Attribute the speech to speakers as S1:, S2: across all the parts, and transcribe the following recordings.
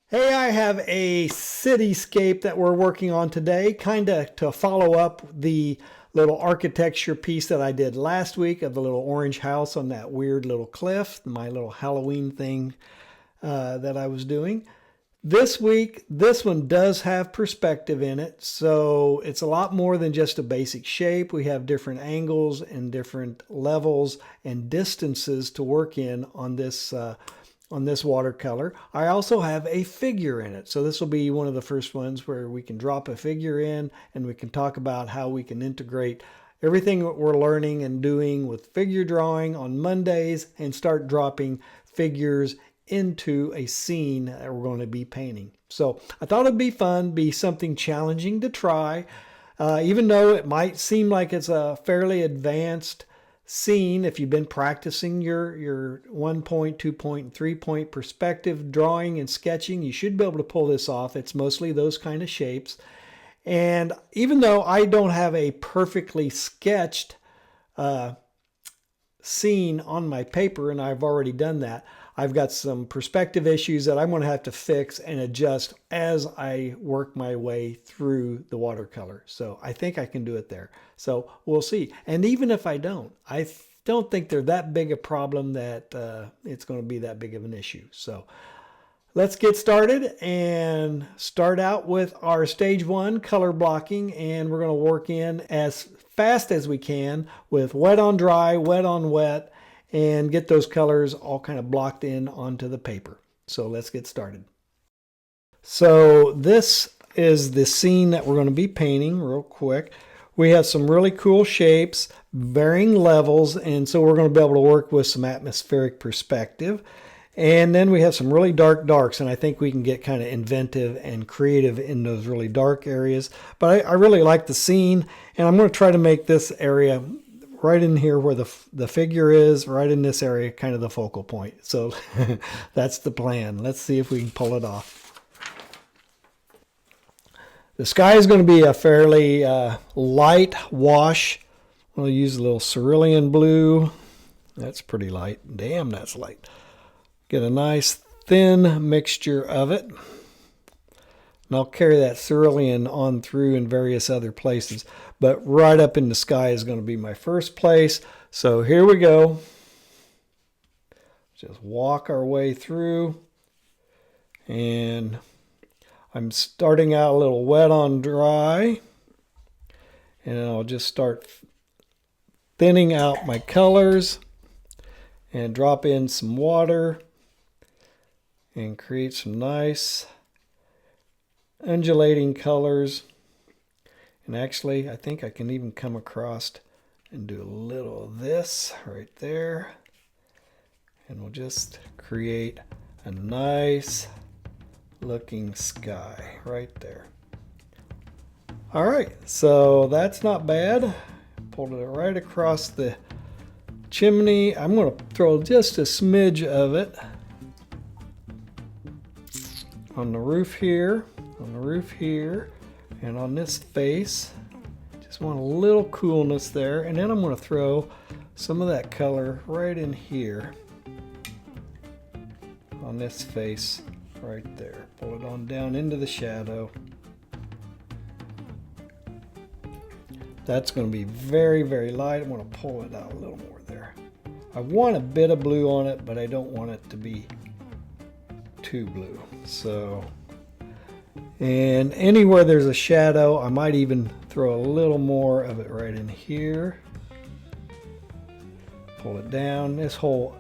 S1: Hey, I have a cityscape that we're working on today, kind of to follow up the little architecture piece that I did last week of the little orange house on that weird little cliff, my little Halloween thing that I was doing. This week, this one does have perspective in it, so it's a lot more than just a basic shape. We have different angles and different levels and distances to work in on this watercolor. I also have a figure in it. So this will be one of the first ones where we can drop a figure in and we can talk about how we can integrate everything that we're learning and doing with figure drawing on Mondays and start dropping figures into a scene that we're going to be painting. So I thought it'd be fun, be something challenging to try. Even though it might seem like it's a fairly advanced scene, if you've been practicing your 1 point, 2 point, and 3 point perspective drawing and sketching, you should be able to pull this off. It's mostly those kind of shapes. And even though I don't have a perfectly sketched scene on my paper, and I've already done that, I've got some perspective issues that I'm going to have to fix and adjust as I work my way through the watercolor. So I think I can do it there. So we'll see. And even if I don't think they're that big a problem that it's going to be that big of an issue. So let's get started and start out with our stage 1 color blocking, and we're going to work in as fast as we can with wet on dry, wet on wet, and get those colors all kind of blocked in onto the paper. So let's get started. So this is the scene that we're going to be painting real quick. We have some really cool shapes, varying levels, and so we're going to be able to work with some atmospheric perspective. And then we have some really dark darks, and I think we can get kind of inventive and creative in those really dark areas. But I really like the scene, and I'm going to try to make this area right in here where the figure is, right in this area, kind of the focal point. So that's the plan. Let's see if we can pull it off. The sky is going to be a fairly light wash. We'll use a little cerulean blue. That's pretty light. Damn, that's light. Get a nice thin mixture of it. And I'll carry that cerulean on through in various other places. But right up in the sky is going to be my first place. So here we go. Just walk our way through. And I'm starting out a little wet on dry. And I'll just start thinning out my colors. And drop in some water. And create some nice undulating colors. And actually, I think I can even come across and do a little of this right there. And we'll just create a nice looking sky right there. All right, so that's not bad. Pulled it right across the chimney. I'm going to throw just a smidge of it on the roof here, and on this face. Just want a little coolness there. And then I'm going to throw some of that color right in here on this face right there. Pull it on down into the shadow. That's going to be very, very light. I'm going to pull it out a little more there. I want a bit of blue on it, but I don't want it to be too blue. So, and anywhere there's a shadow, I might even throw a little more of it right in here. Pull it down. This whole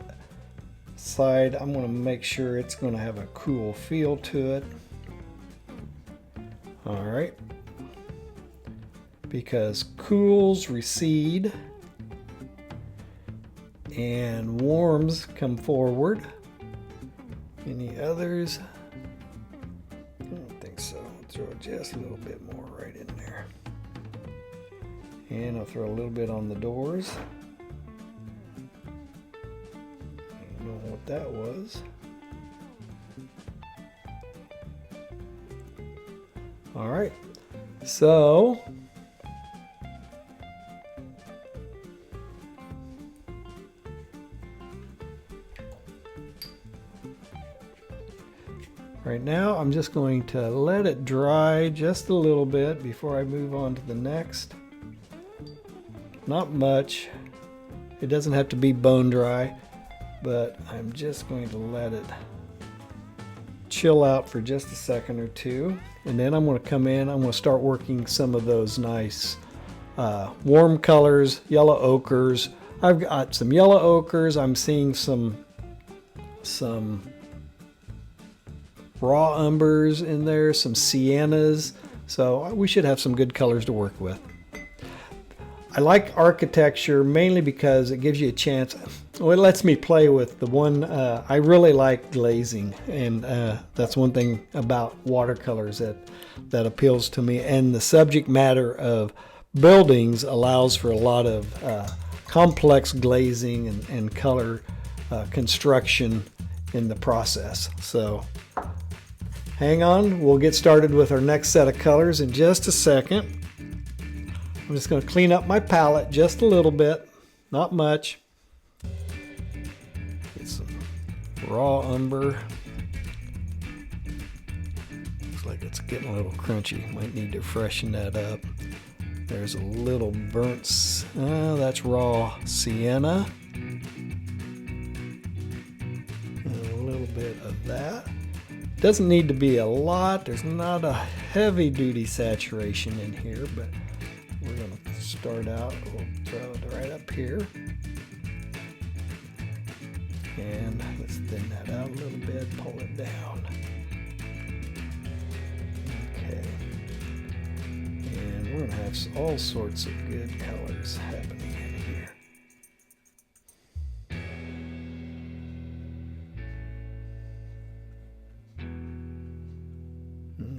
S1: side, I'm going to make sure it's going to have a cool feel to it. All right. Because cools recede and warms come forward. Any others? I don't think so. I'll throw just a little bit more right in there. And I'll throw a little bit on the doors. I don't know what that was. All right. So Right now I'm just going to let it dry just a little bit before I move on to the next. Not much. It doesn't have to be bone dry, but I'm just going to let it chill out for just a second or two. And then I'm going to come in, I'm going to start working some of those nice warm colors, yellow ochres. I've got some yellow ochres. I'm seeing some raw umbers in there, some siennas. So we should have some good colors to work with. I like architecture mainly because it gives you a chance. Well, it lets me play with the one. I really like glazing, and that's one thing about watercolors that appeals to me. And the subject matter of buildings allows for a lot of complex glazing and color construction in the process. So hang on, we'll get started with our next set of colors in just a second. I'm just going to clean up my palette just a little bit, not much. Get some raw umber. Looks like it's getting a little crunchy. Might need to freshen that up. There's a little burnt, that's raw sienna. And a little bit of that. Doesn't need to be a lot. There's not a heavy duty saturation in here, but we're going to start out, we'll throw it right up here. And let's thin that out a little bit, pull it down. Okay. And we're going to have all sorts of good colors happening in here.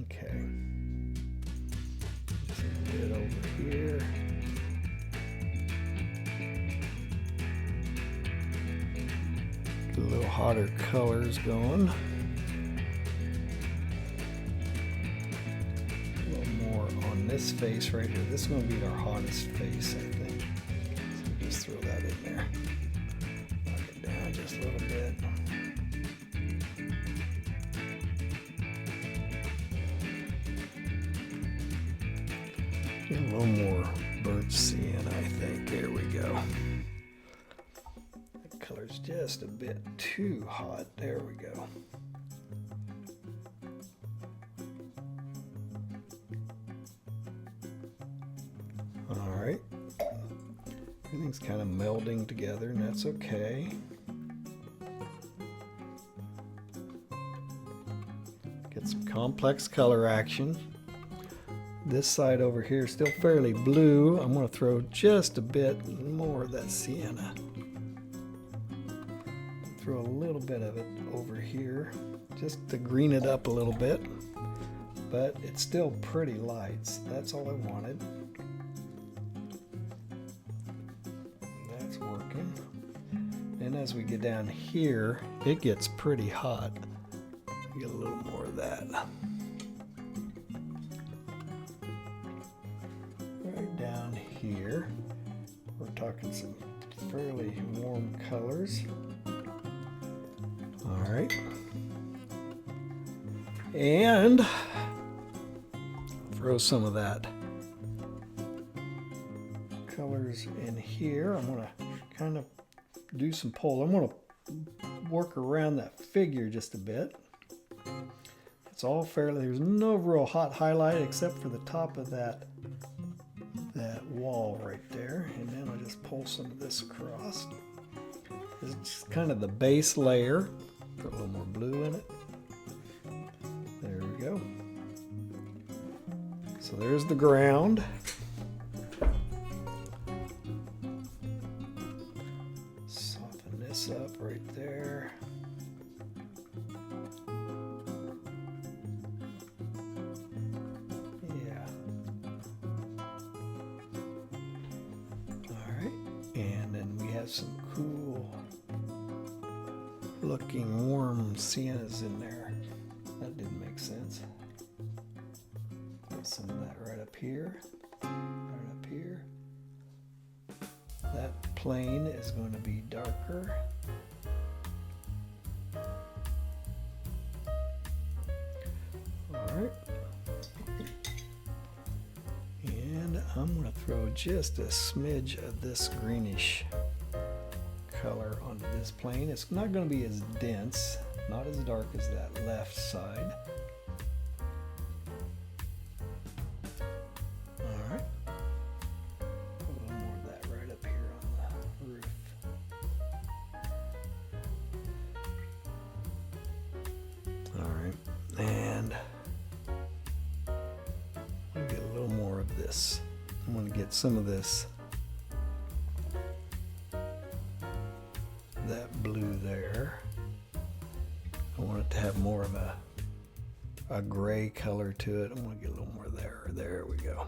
S1: Okay. Just a bit over here. Get a little hotter colors going. A little more on this face right here. This is going to be our hottest face, I think. So just throw that in there. Knock it down just a little bit. A little more burnt sienna, I think. There we go. That color's just a bit too hot. There we go. All right. Everything's kind of melding together, and that's okay. Get some complex color action. This side over here is still fairly blue. I'm going to throw just a bit more of that sienna. Throw a little bit of it over here just to green it up a little bit. But it's still pretty light, so that's all I wanted. That's working. And as we get down here, it gets pretty hot. Get a little more of that. Down here, we're talking some fairly warm colors. All right, and throw some of that colors in here. I'm going to kind of do some pull. I'm going to work around that figure just a bit. It's all fairly, there's no real hot highlight except for the top of that wall right there, and then I'll just pull some of this across. It's kind of the base layer. Put a little more blue in it. There we go. So there's the ground. Soften this up right there. Some cool looking warm siennas in there. That didn't make sense. Put some of that right up here. Right up here. That plane is going to be darker. I'm going to throw just a smidge of this greenish color onto this plane. It's not going to be as dense, not as dark as that left side. All right. Put a little more of that right up here on the roof. All right. And I'm going to get a little more of this. I'm going to get some of this, that blue there. I want it to have more of a gray color to it. I'm going to get a little more there. There we go.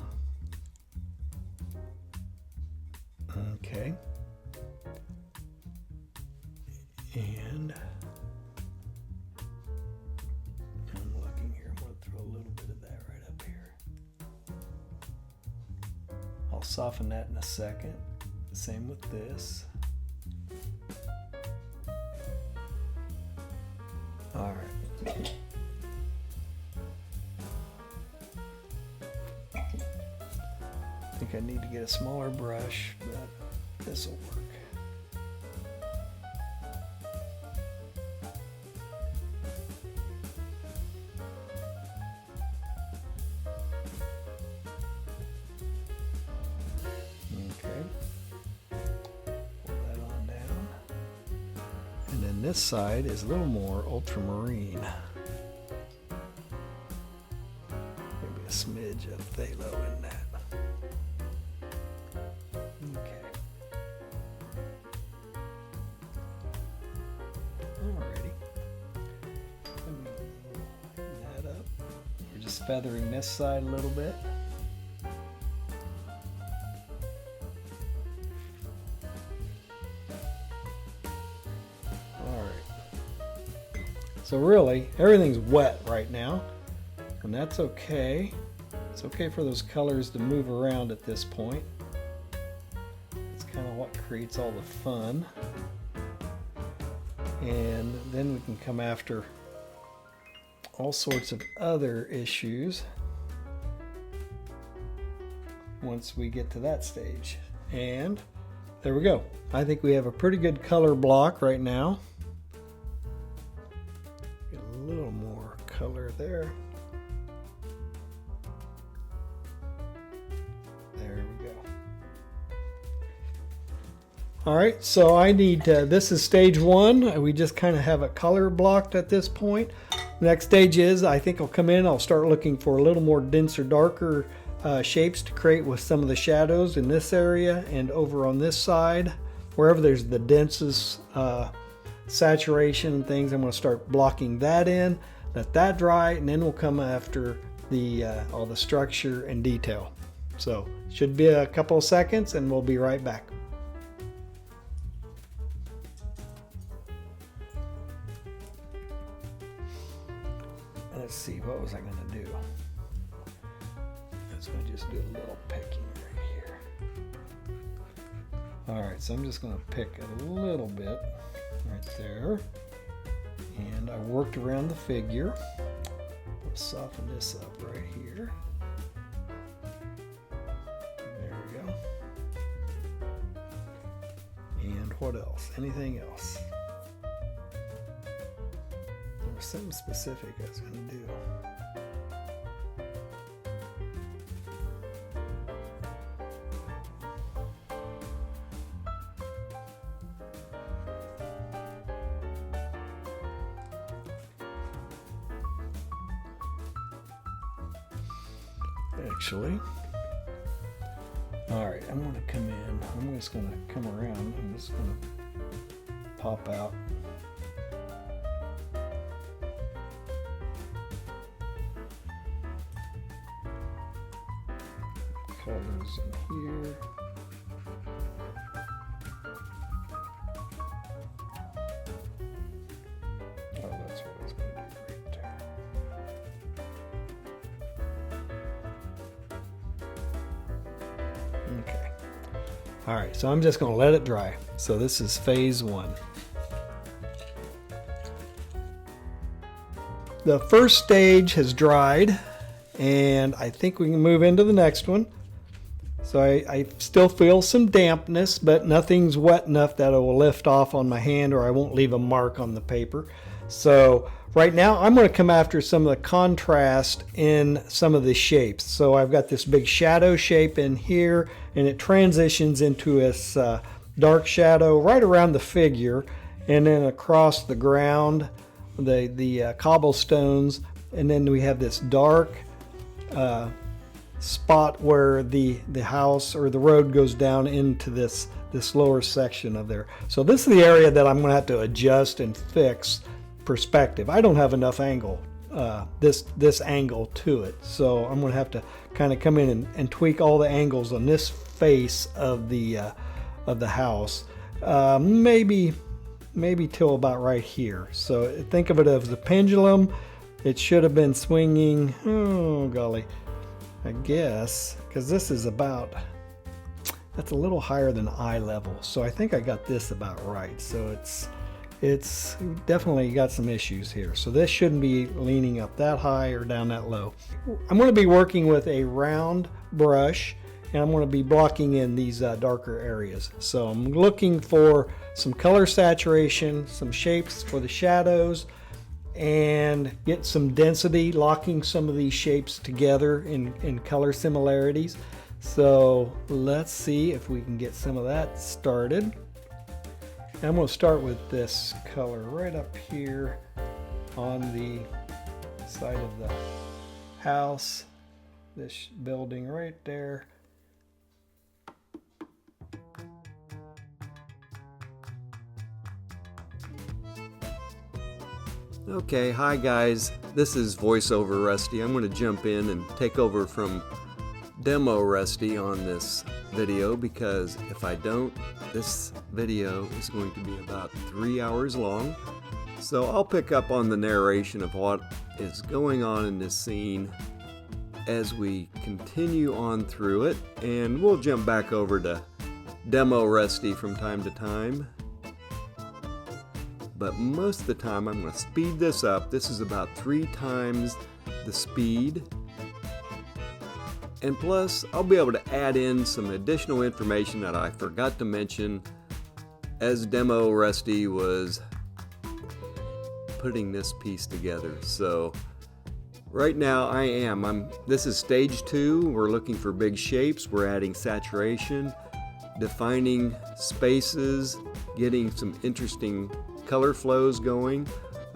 S1: Okay. And I'm looking here. I'm going to throw a little bit of that right up here. I'll soften that in a second. Same with this. All right. I think I need to get a smaller brush, but this will work. This side is a little more ultramarine. Maybe a smidge of phthalo in that. Okay. Alrighty. Let me lighten that up. We're just feathering this side a little bit. So really, everything's wet right now, and that's okay. It's okay for those colors to move around at this point. It's kind of what creates all the fun. And then we can come after all sorts of other issues once we get to that stage. And there we go. I think we have a pretty good color block right now. A little more color there. There we go. All right, so I need, this is stage one. We just kind of have it color blocked at this point. Next stage is, I think I'll come in, I'll start looking for a little more denser, darker shapes to create with some of the shadows in this area and over on this side. Wherever there's the densest saturation and things, I'm going to start blocking that in, let that dry, and then we'll come after the all the structure and detail. So should be a couple of seconds and we'll be right back. Let's see, what was I going to do? I was going to just do a little picking right here. All right, so I'm just going to pick a little bit right there, and I worked around the figure. I'll soften this up right here. There we go. And what else? Anything else? There was something specific I was going to do. Actually, all right, I'm going to come in. I'm just going to come around. I'm just going to pop out. Colors in here. Oh, that's what I was going to do right there. Okay. All right, so I'm just going to let it dry. So this is phase one. The first stage has dried, and I think we can move into the next one. So I still feel some dampness, but nothing's wet enough that it will lift off on my hand or I won't leave a mark on the paper. So right now I'm going to come after some of the contrast in some of the shapes. So I've got this big shadow shape in here, and it transitions into this dark shadow right around the figure, and then across the ground, the cobblestones, and then we have this dark spot where the house or the road goes down into this lower section of there. So this is the area that I'm going to have to adjust and fix perspective. I don't have enough angle, this angle to it, so I'm going to have to kind of come in and tweak all the angles on this face of the house, maybe till about right here. So think of it as a pendulum. It should have been swinging, oh golly, I guess, because this is about, that's a little higher than eye level. So I think I got this about right. So it's definitely got some issues here. So this shouldn't be leaning up that high or down that low. I'm going to be working with a round brush, and I'm going to be blocking in these darker areas. So I'm looking for some color saturation, some shapes for the shadows, and get some density, locking some of these shapes together in color similarities. So let's see if we can get some of that started. I'm going to start with this color right up here on the side of the house, this building right there.
S2: Okay, hi guys, this is VoiceOver Rusty. I'm going to jump in and take over from Demo Rusty on this video, because if I don't, this video is going to be about 3 hours long. So I'll pick up on the narration of what is going on in this scene as we continue on through it, and we'll jump back over to Demo Rusty from time to time. But most of the time I'm going to speed this up. This is about 3 times the speed. And plus, I'll be able to add in some additional information that I forgot to mention as Demo Rusty was putting this piece together. So right now this is stage 2. We're looking for big shapes. We're adding saturation, defining spaces, getting some interesting color flows going.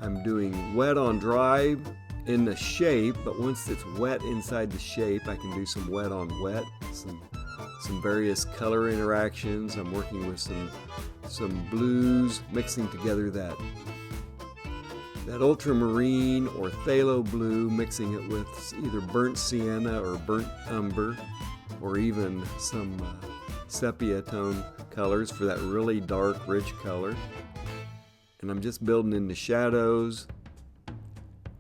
S2: I'm doing wet on dry in the shape, but once it's wet inside the shape, I can do some wet on wet, some various color interactions. I'm working with some blues, mixing together that ultramarine or phthalo blue, mixing it with either burnt sienna or burnt umber, or even some sepia tone colors for that really dark, rich color. And I'm just building in the shadows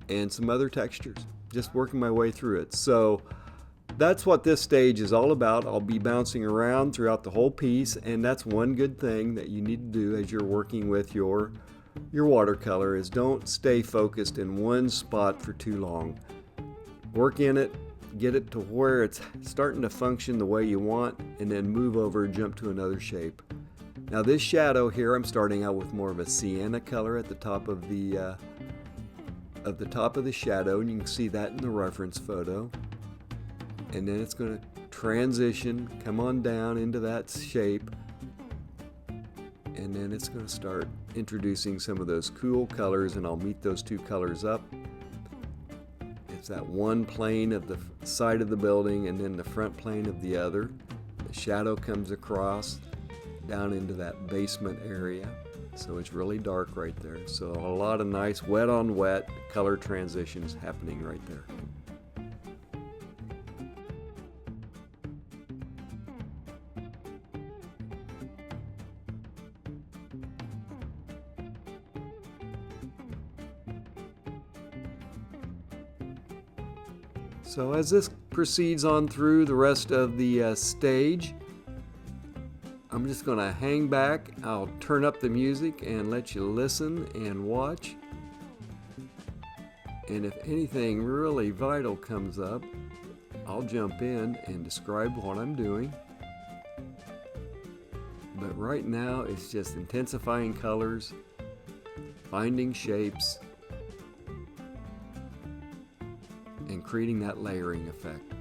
S2: and some other textures, just working my way through it. So that's what this stage is all about. I'll be bouncing around throughout the whole piece, and that's one good thing that you need to do as you're working with your watercolor, is don't stay focused in one spot for too long. Work in it, get it to where it's starting to function the way you want, and then move over and jump to another shape. Now this shadow here, I'm starting out with more of a sienna color at the top of the shadow, and you can see that in the reference photo. And then it's going to transition, come on down into that shape, and then it's going to start introducing some of those cool colors, and I'll meet those two colors up. It's that one plane of the side of the building and then the front plane of the other. The shadow comes across down into that basement area, so it's really dark right there. So a lot of nice wet on wet color transitions happening right there. So as this proceeds on through the rest of the stage, I'm just going to hang back. I'll turn up the music and let you listen and watch. And if anything really vital comes up, I'll jump in and describe what I'm doing. But right now it's just intensifying colors, finding shapes, and creating that layering effect.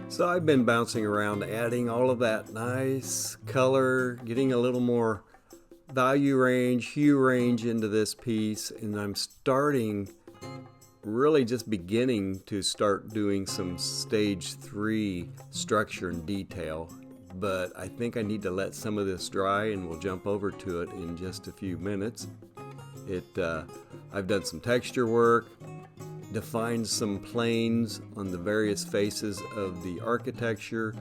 S2: So I've been bouncing around, adding all of that nice color, getting a little more value range, hue range into this piece, and I'm really just beginning to start doing some stage 3 structure and detail. But I think I need to let some of this dry, and we'll jump over to it in just a few minutes. I've done some texture work, defined some planes on the various faces of the architecture,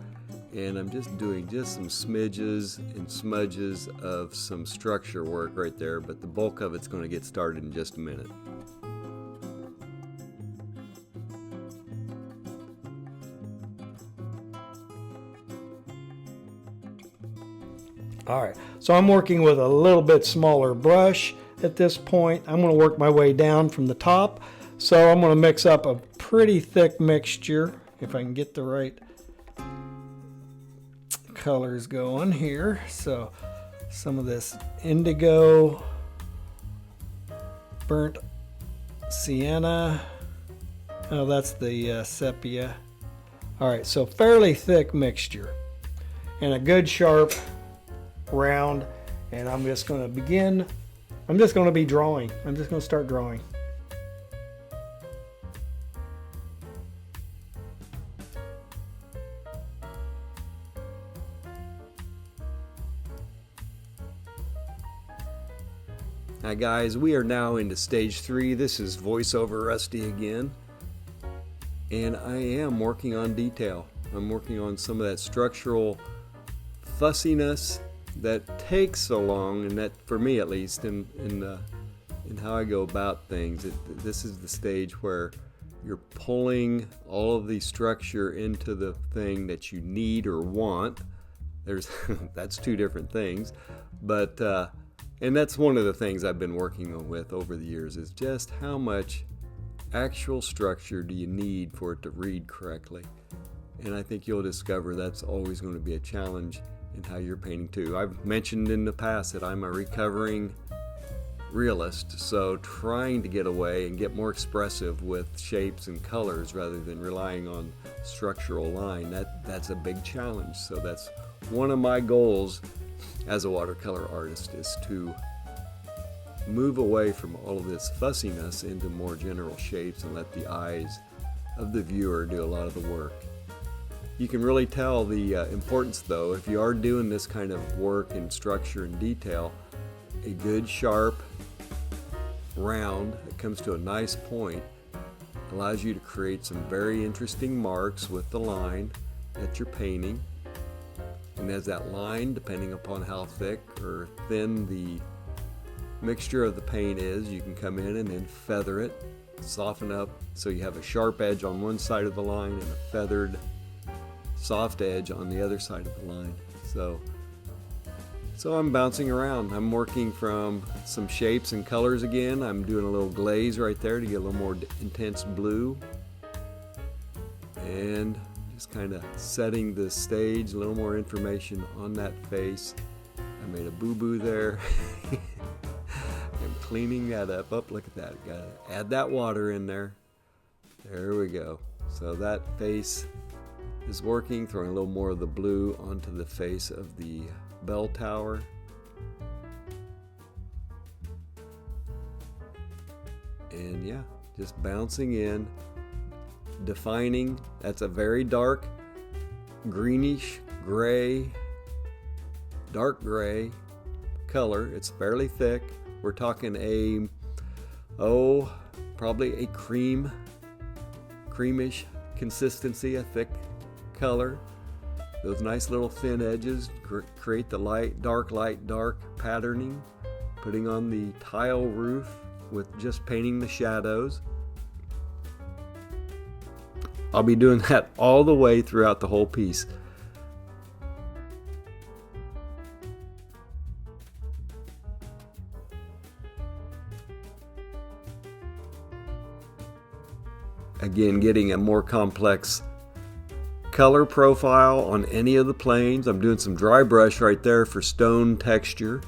S2: and I'm just doing some smidges and smudges of some structure work right there, but the bulk of it's going to get started in just a minute.
S1: All right, so I'm working with a little bit smaller brush at this point. I'm going to work my way down from the top. So I'm going to mix up a pretty thick mixture, if I can get the right colors going here. So some of this indigo, burnt sienna. Oh, that's the sepia. All right, so fairly thick mixture and a good sharp round. And I'm just going to begin. I'm just going to be drawing. I'm just going to start drawing.
S2: Hi guys, we are now into stage 3. This is voiceover Rusty again. And I am working on detail. I'm working on some of that structural fussiness that takes so long, and that, for me at least, in how I go about things. This is the stage where you're pulling all of the structure into the thing that you need or want. That's two different things, but and that's one of the things I've been working with over the years, is just how much actual structure do you need for it to read correctly. And I think you'll discover that's always going to be a challenge in how you're painting too. I've mentioned in the past that I'm a recovering realist, so trying to get away and get more expressive with shapes and colors rather than relying on structural line, that's a big challenge. So that's one of my goals as a watercolor artist, is to move away from all of this fussiness into more general shapes and let the eyes of the viewer do a lot of the work. You can really tell the importance, though, if you are doing this kind of work in structure and detail, a good sharp round that comes to a nice point allows you to create some very interesting marks with the line that you're painting. And as that line, depending upon how thick or thin the mixture of the paint is, you can come in and then feather it, soften up so you have a sharp edge on one side of the line and a feathered soft edge on the other side of the line. So I'm bouncing around. I'm working from some shapes and colors again. I'm doing a little glaze right there to get a little more intense blue. And just kind of setting the stage, a little more information on that face. I made a boo-boo there. I'm cleaning that up. Oh, look at that. Got to add that water in there. There we go. So that face is working, throwing a little more of the blue onto the face of the bell tower. And yeah, just bouncing in, defining. That's a very dark greenish gray, dark gray color. It's fairly thick. We're talking probably a creamish consistency, a thick color. Those nice little thin edges create the light, dark patterning. Putting on the tile roof with just painting the shadows. I'll be doing that all the way throughout the whole piece. Again, getting a more complex color profile on any of the planes. I'm doing some dry brush right there for stone texture.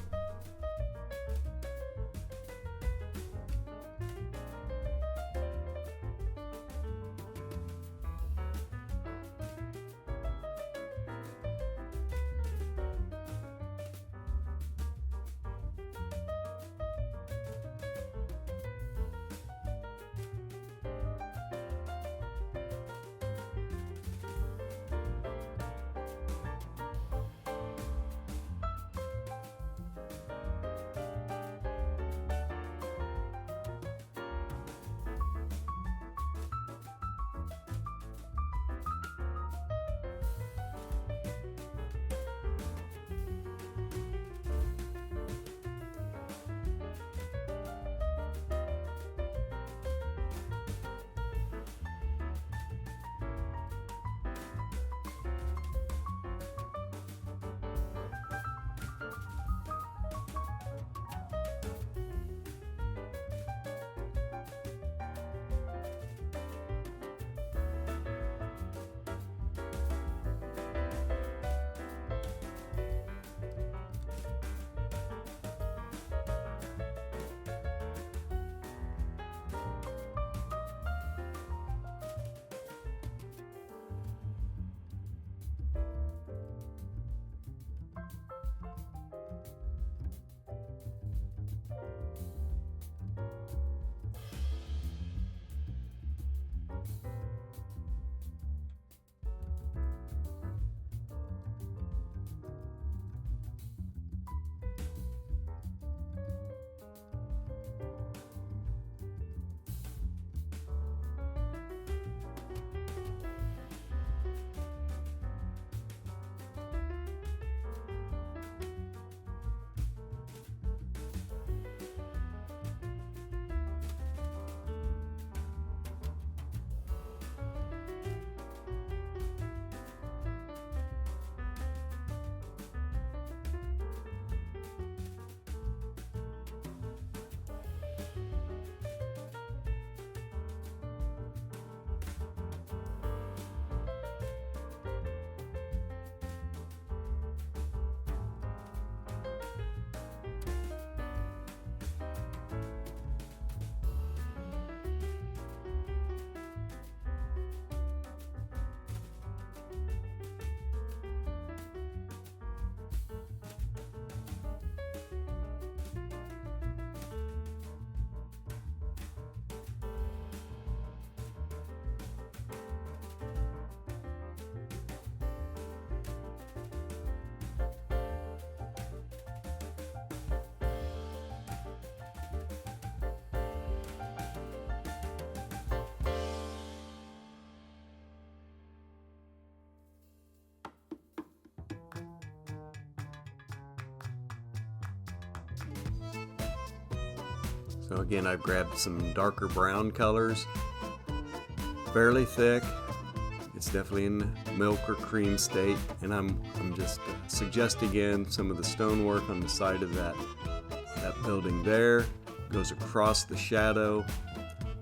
S2: So again, I've grabbed some darker brown colors, fairly thick. It's definitely in milk or cream state, and I'm just suggesting again some of the stonework on the side of that building there. Goes across the shadow.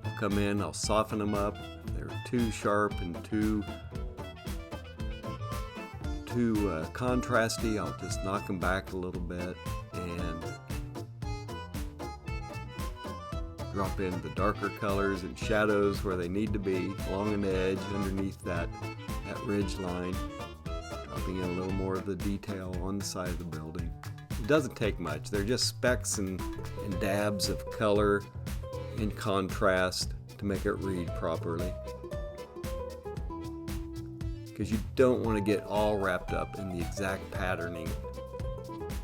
S2: I'll come in, I'll soften them up. If they're too sharp and too contrasty, I'll just knock them back a little bit and drop in the darker colors and shadows where they need to be, along an edge, underneath that ridge line, dropping in a little more of the detail on the side of the building. It doesn't take much. They're just specks and dabs of color in contrast to make it read properly. Because you don't want to get all wrapped up in the exact patterning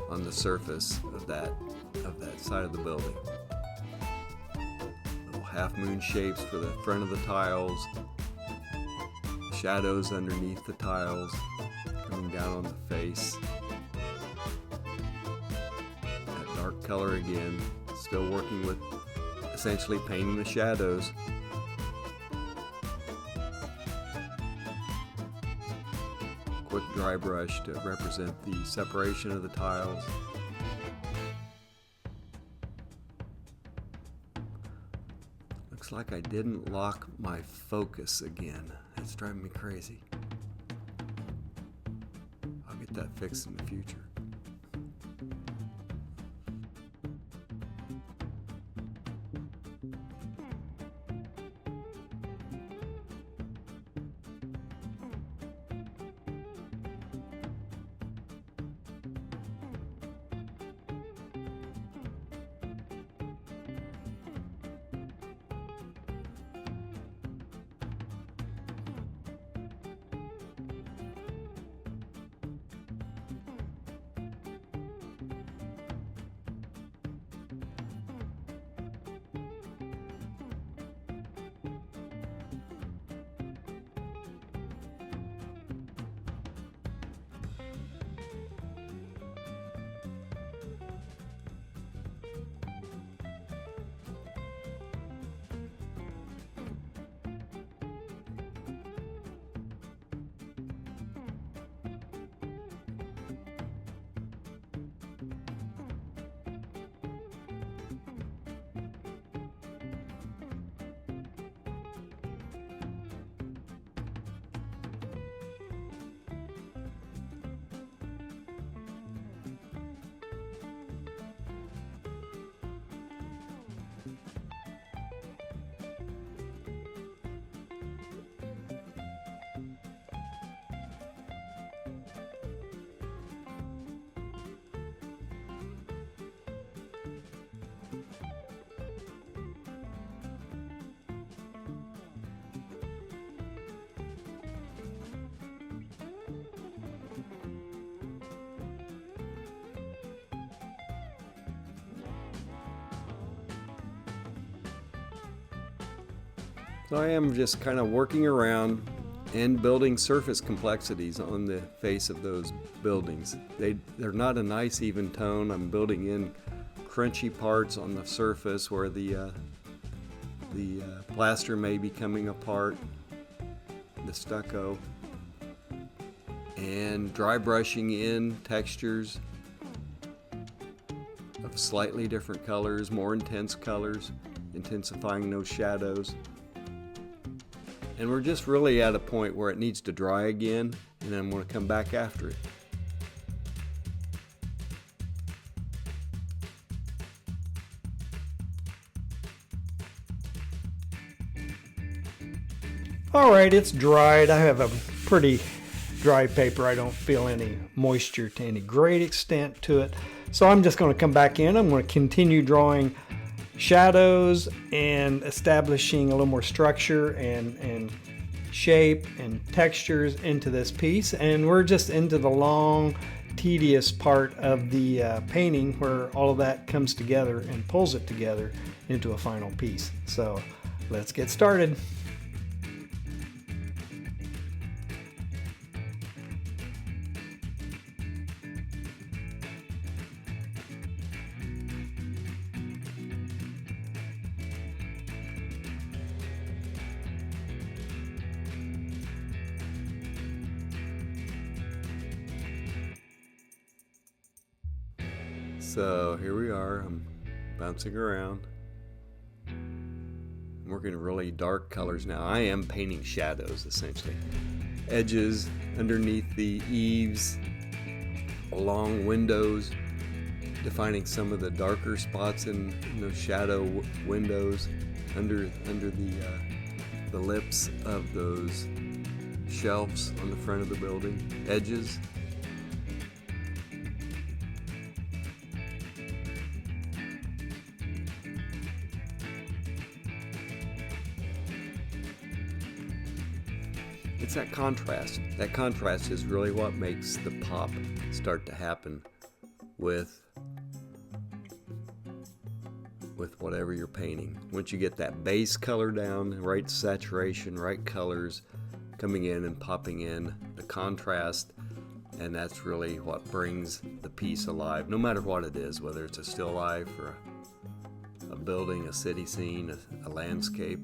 S2: on the surface of that side of the building. Little half moon shapes for the front of the tiles, shadows underneath the tiles, coming down on the face. That dark color again, still working with essentially painting the shadows. Quick dry brush to represent the separation of the tiles. Looks like I didn't lock my focus again. That's driving me crazy. I'll get that fixed in the future. So I am just kind of working around and building surface complexities on the face of those buildings. They're not a nice even tone. I'm building in crunchy parts on the surface where the plaster may be coming apart, the stucco, and dry brushing in textures of slightly different colors, more intense colors, intensifying those shadows. And we're just really at a point where it needs to dry again, and then I'm going to come back after it.
S1: All right, it's dried. I have a pretty dry paper. I don't feel any moisture to any great extent to it. So I'm just going to come back in. I'm going to continue drawing shadows and establishing a little more structure and shape and textures into this piece. And we're just into the long, tedious part of the painting where all of that comes together and pulls it together into a final piece. So let's get started.
S2: So here we are. I'm bouncing around. I'm working really dark colors now. I am painting shadows essentially. Edges underneath the eaves, along windows, defining some of the darker spots in those shadow windows, under the lips of those shelves on the front of the building, edges. It's that contrast. That contrast is really what makes the pop start to happen with whatever you're painting. Once you get that base color down, right saturation, right colors coming in and popping in, the contrast, and that's really what brings the piece alive, no matter what it is, whether it's a still life or a building, a city scene, a landscape.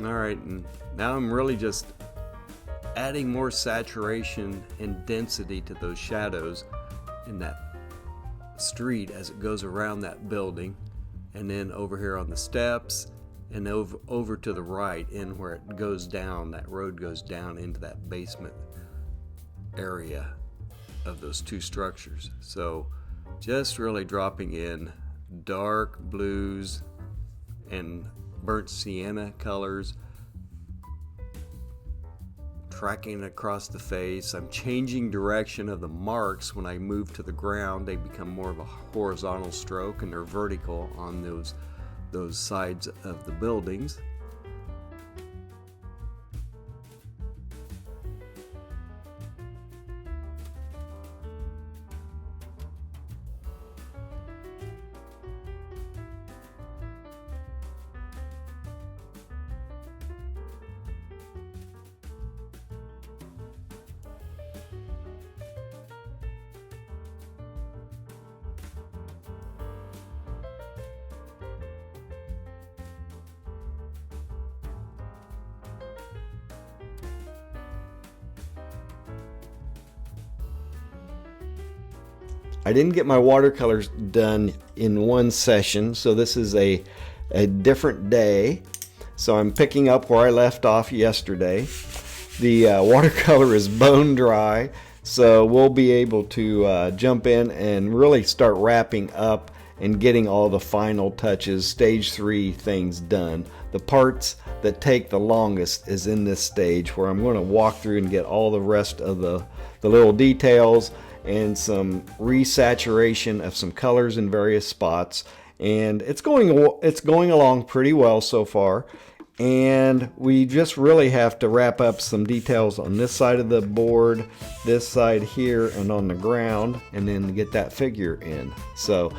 S2: All right, and now I'm really just adding more saturation and density to those shadows in that street as it goes around that building, and then over here on the steps, and over to the right in where it goes down, that road goes down into that basement area of those two structures. So just really dropping in dark blues and burnt sienna colors, tracking across the face. I'm changing direction of the marks. When I move to the ground, they become more of a horizontal stroke, and they're vertical on those sides of the buildings. I didn't get my watercolors done in one session, so this is a different day. So I'm picking up where I left off yesterday. The watercolor is bone dry, so we'll be able to jump in and really start wrapping up and getting all the final touches, stage 3 things done. The parts that take the longest is in this stage, where I'm going to walk through and get all the rest of the little details and some resaturation of some colors in various spots. And it's going along pretty well so far. And we just really have to wrap up some details on this side of the board, this side here, and on the ground, and then get that figure in. So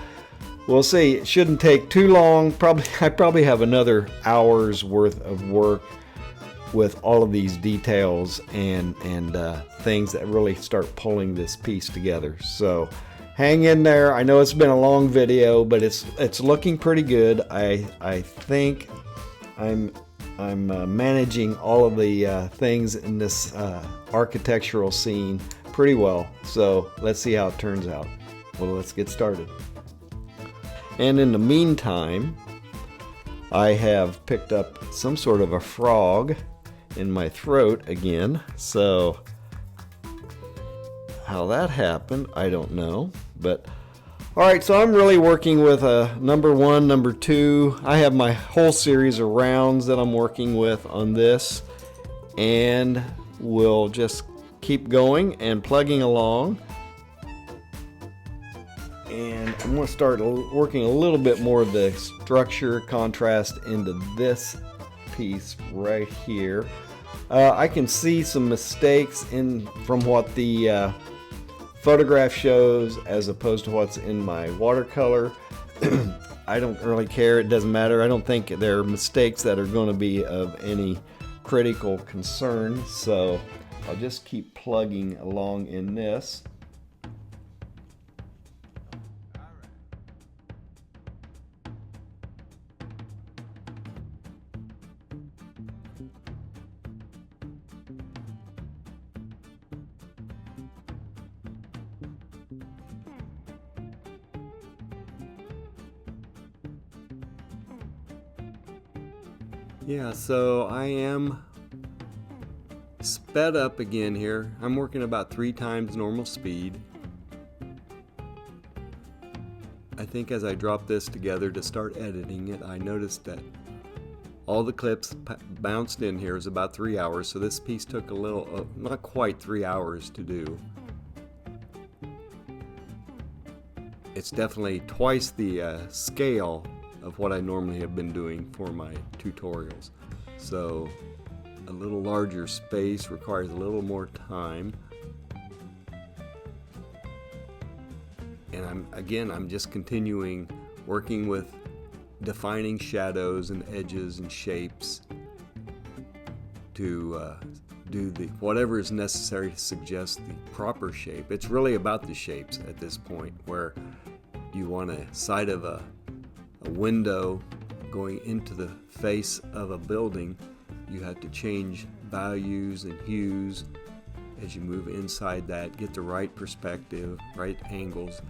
S2: we'll see. It shouldn't take too long. I probably have another hour's worth of work with all of these details and things that really start pulling this piece together. So hang in there. I know it's been a long video, but it's looking pretty good. I think I'm managing all of the things in this architectural scene pretty well. So let's see how it turns out. Well, let's get started. And in the meantime, I have picked up some sort of a frog in my throat again. So how that happened, I don't know. But all right, so I'm really working with a number 1, number 2. I have my whole series of rounds that I'm working with on this, and we'll just keep going and plugging along. And I'm going to start working a little bit more of the structure contrast into this piece right here. I can see some mistakes from what the photograph shows as opposed to what's in my watercolor. I don't really care. It doesn't matter. I don't think there are mistakes that are going to be of any critical concern. So I'll just keep plugging along in this. Yeah, so I am sped up again here. I'm working about 3 times normal speed. I think as I dropped this together to start editing it, I noticed that all the clips bounced in here. It was about 3 hours, so this piece took a little, not quite 3 hours to do. It's definitely twice the scale of what I normally have been doing for my tutorials. So a little larger space requires a little more time. And I'm just continuing working with defining shadows and edges and shapes to do whatever is necessary to suggest the proper shape. It's really about the shapes at this point, where you want a side of a window going into the face of a building, you have to change values and hues as you move inside that, get the right perspective, right angles.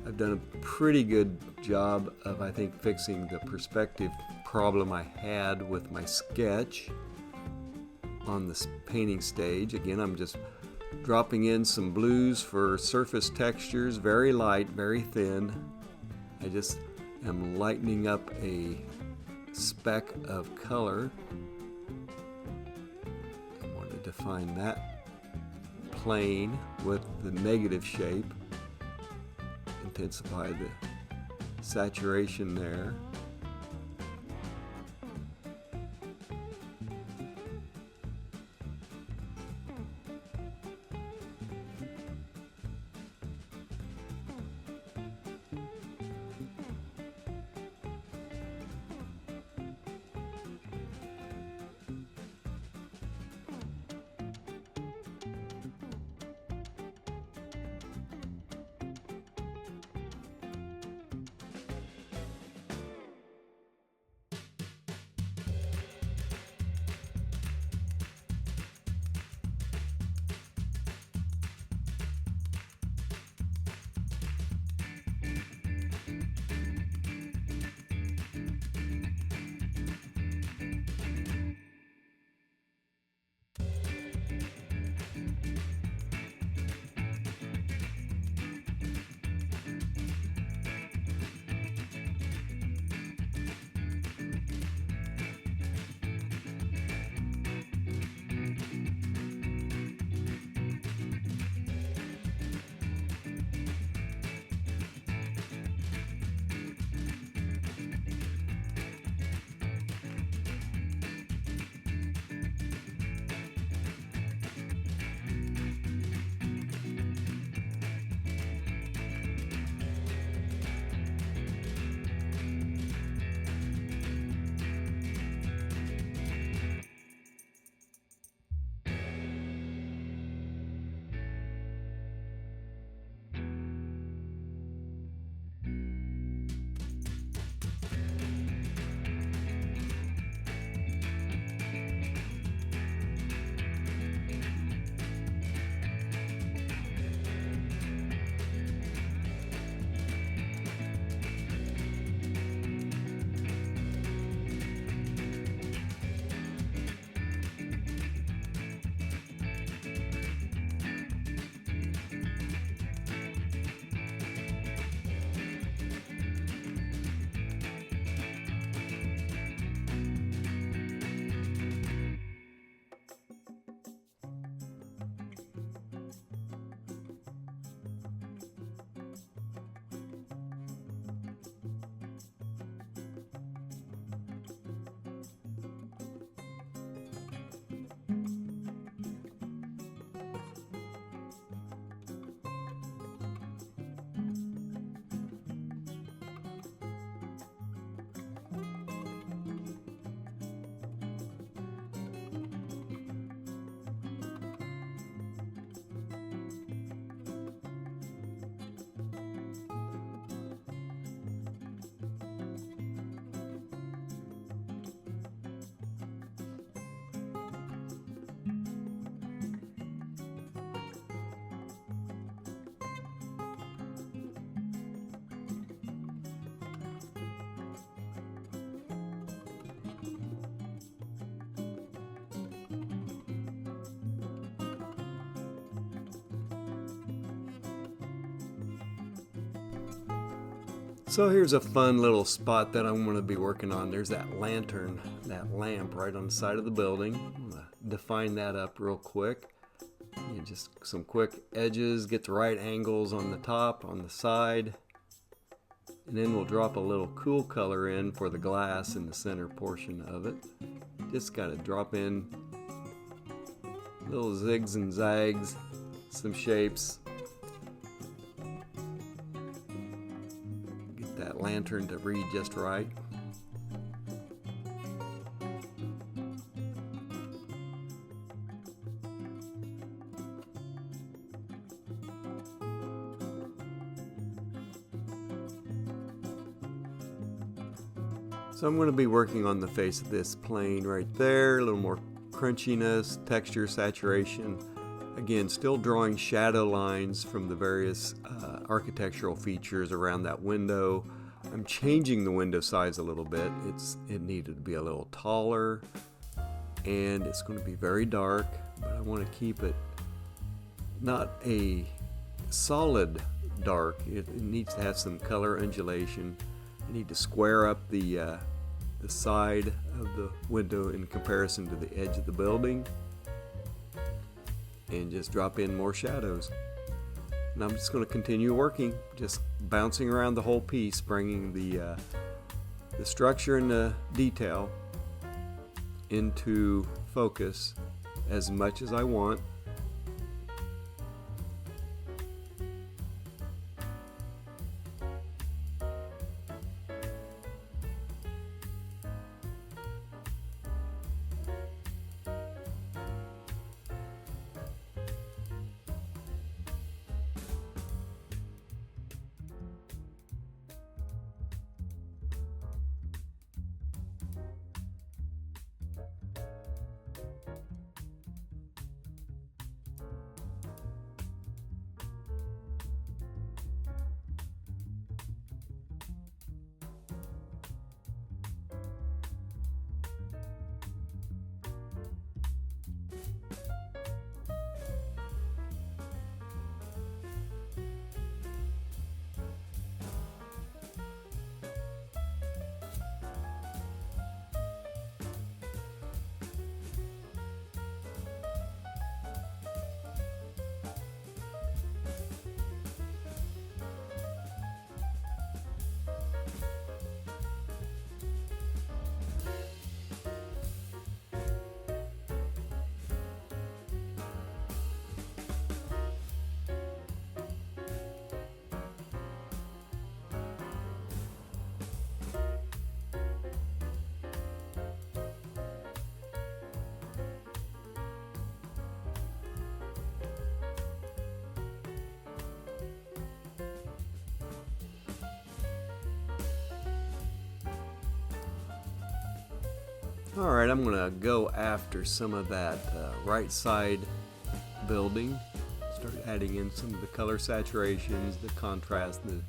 S2: I've done a pretty good job of, I think, fixing the perspective problem I had with my sketch on the painting stage. Again, I'm just dropping in some blues for surface textures, very light, very thin. I just am lightening up a speck of color. I want to define that plane with the negative shape, intensify the saturation there. So here's a fun little spot that I'm going to be working on. There's that lantern, that lamp right on the side of the building. I'm going to define that up real quick. Just some quick edges, get the right angles on the top, on the side. And then we'll drop a little cool color in for the glass in the center portion of it. Just got to drop in little zigs and zags, some shapes. Get that lantern to read just right. So I'm going to be working on the face of this plane right there, a little more crunchiness, texture, saturation. Again, still drawing shadow lines from the various architectural features around that window. I'm changing the window size a little bit. It needed to be a little taller, and it's going to be very dark, but I want to keep it not a solid dark. It needs to have some color undulation. I need to square up the side of the window in comparison to the edge of the building, and just drop in more shadows. And I'm just going to continue working, just bouncing around the whole piece, bringing the structure and the detail into focus as much as I want. Alright, I'm going to go after some of that right side building. Start adding in some of the color saturations, the contrast, the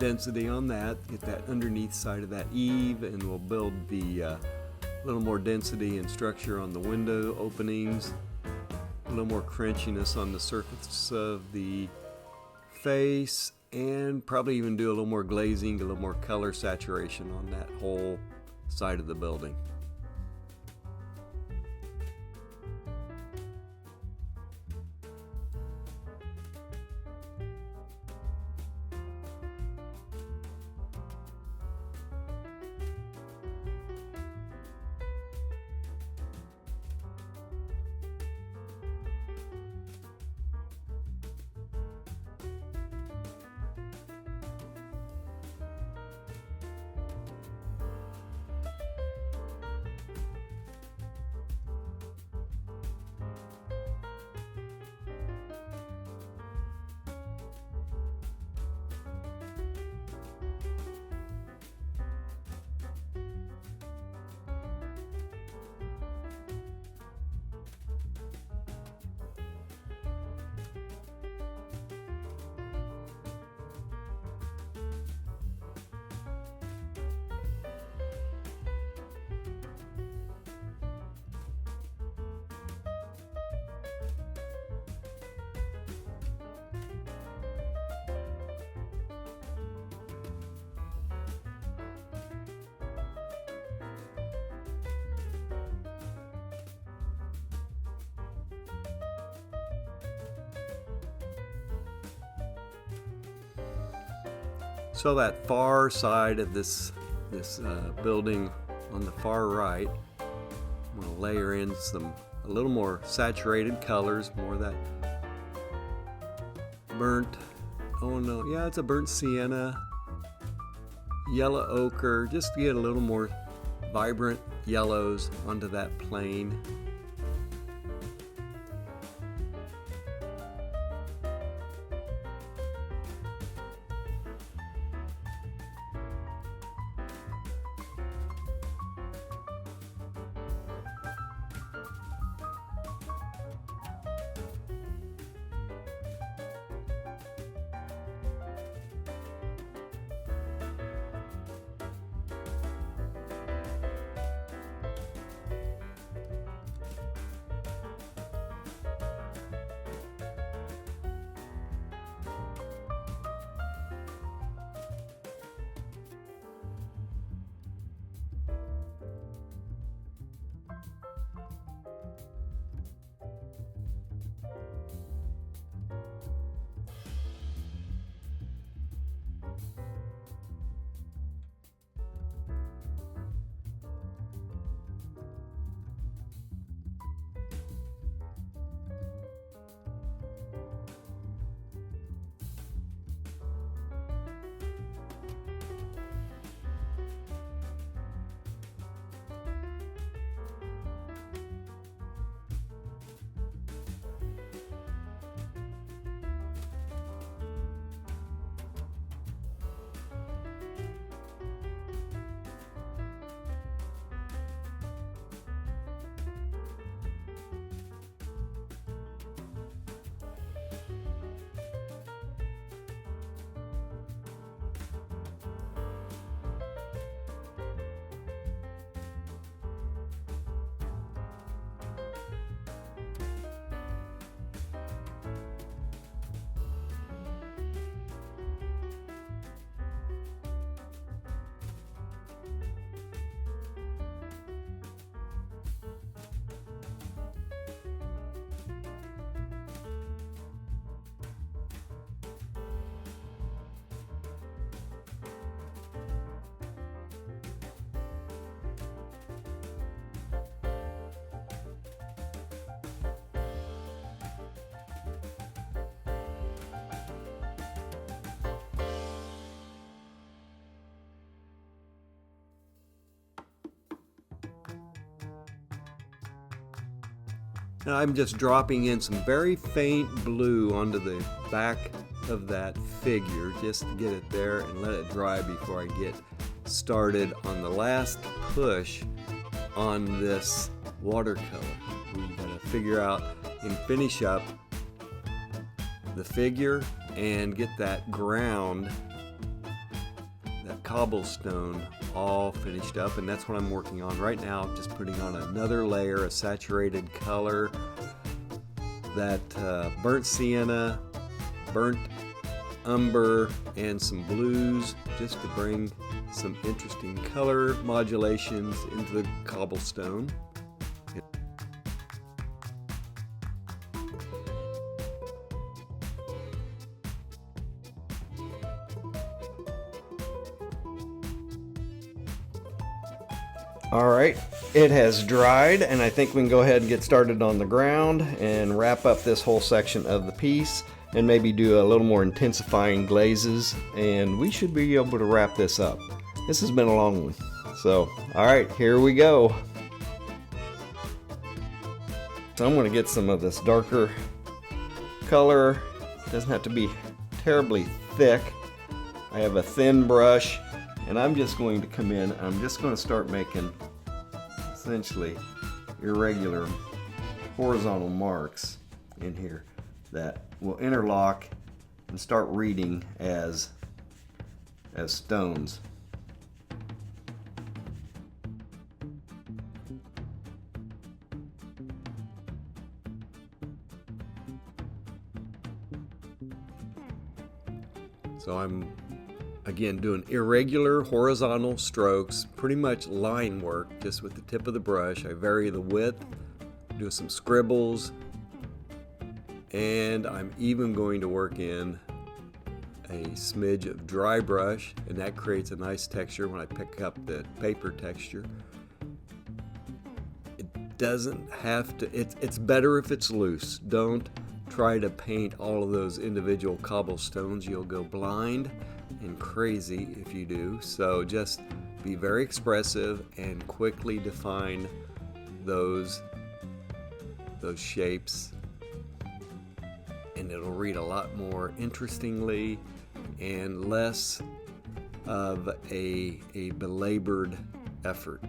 S2: density on that. Get that underneath side of that eave, and we'll build the little more density and structure on the window openings. A little more crunchiness on the surface of the face, and probably even do a little more glazing, a little more color saturation on that whole side of the building. So that far side of this building on the far right, I'm going to layer in a little more saturated colors, more of that burnt, oh no, yeah, it's a burnt sienna, yellow ochre, just to get a little more vibrant yellows onto that plane. And I'm just dropping in some very faint blue onto the back of that figure just to get it there and let it dry before I get started on the last push on this watercolor. We've got to figure out and finish up the figure and get that ground, that cobblestone, all finished up, and that's what I'm working on right now. I'm just putting on another layer of saturated color, that burnt sienna, burnt umber, and some blues, just to bring some interesting color modulations into the cobblestone. All right, it has dried, and I think we can go ahead and get started on the ground and wrap up this whole section of the piece and maybe do a little more intensifying glazes, and we should be able to wrap this up. This has been a long one. So, all right, here we go. So I'm going to get some of this darker color. It doesn't have to be terribly thick. I have a thin brush, and I'm just going to come in. I'm just going to start making essentially irregular horizontal marks in here that will interlock and start reading as stones. So I'm again doing irregular horizontal strokes, pretty much line work, just with the tip of the brush. I vary the width, do some scribbles, and I'm even going to work in a smidge of dry brush, and that creates a nice texture when I pick up the paper texture. It doesn't have to, it's better if it's loose. Don't try to paint all of those individual cobblestones. You'll go blind and crazy if you do. So just be very expressive and quickly define those shapes, and it'll read a lot more interestingly and less of a belabored effort.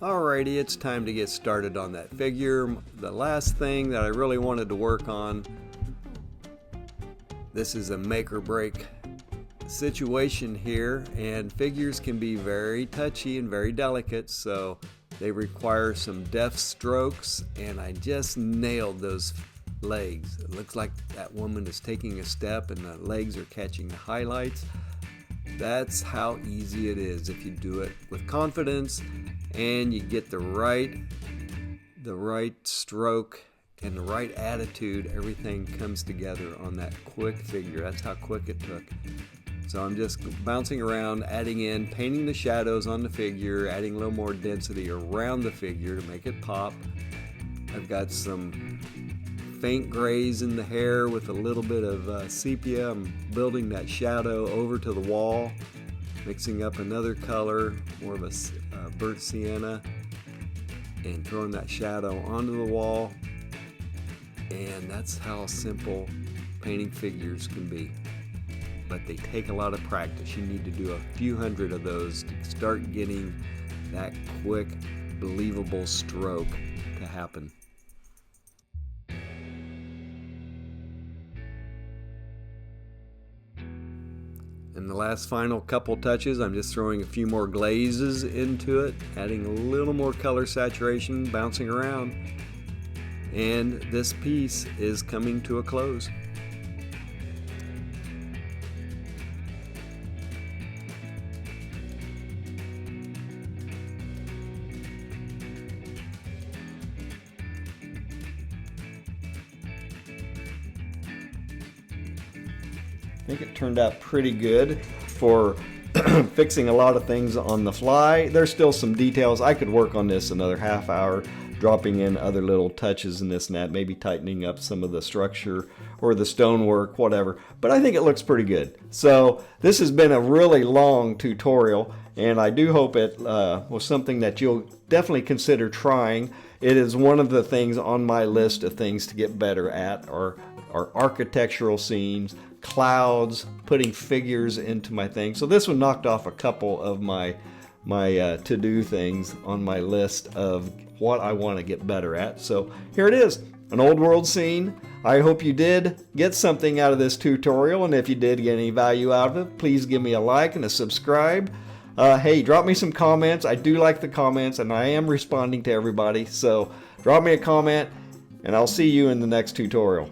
S2: Alrighty, it's time to get started on that figure. The last thing that I really wanted to work on, this is a make or break situation here, and figures can be very touchy and very delicate, so they require some deft strokes, and I just nailed those legs. It looks like that woman is taking a step and the legs are catching the highlights. That's how easy it is if you do it with confidence and you get the right stroke and the right attitude. Everything comes together on that quick figure. That's how quick it took. So I'm just bouncing around, adding in, painting the shadows on the figure, adding a little more density around the figure to make it pop. I've got some faint grays in the hair with a little bit of sepia. I'm building that shadow over to the wall, mixing up another color, more of a burnt sienna, and throwing that shadow onto the wall. And that's how simple painting figures can be. But they take a lot of practice. You need to do a few hundred of those to start getting that quick, believable stroke to happen. And the last final couple touches, I'm just throwing a few more glazes into it, adding a little more color saturation, bouncing around. And this piece is coming to a close.
S1: I think it turned out pretty good for fixing a lot of things on the fly. There's still some details. I could work on this another half hour, dropping in other little touches and this and that, maybe tightening up some of the structure or the stonework, whatever. But I think it looks pretty good. So this has been a really long tutorial, and I do hope it was something that you'll definitely consider trying. It is one of the things on my list of things to get better at, are architectural scenes, clouds, putting figures into my thing. So this one knocked off a couple of my to-do things on my list of what I want to get better at. So here it is, an old world scene. I hope you did get something out of this tutorial, and if you did get any value out of it, please give me a like and a subscribe. Hey, drop me some comments. I do like the comments, and I am responding to everybody. So drop me a comment, and I'll see you in the next tutorial.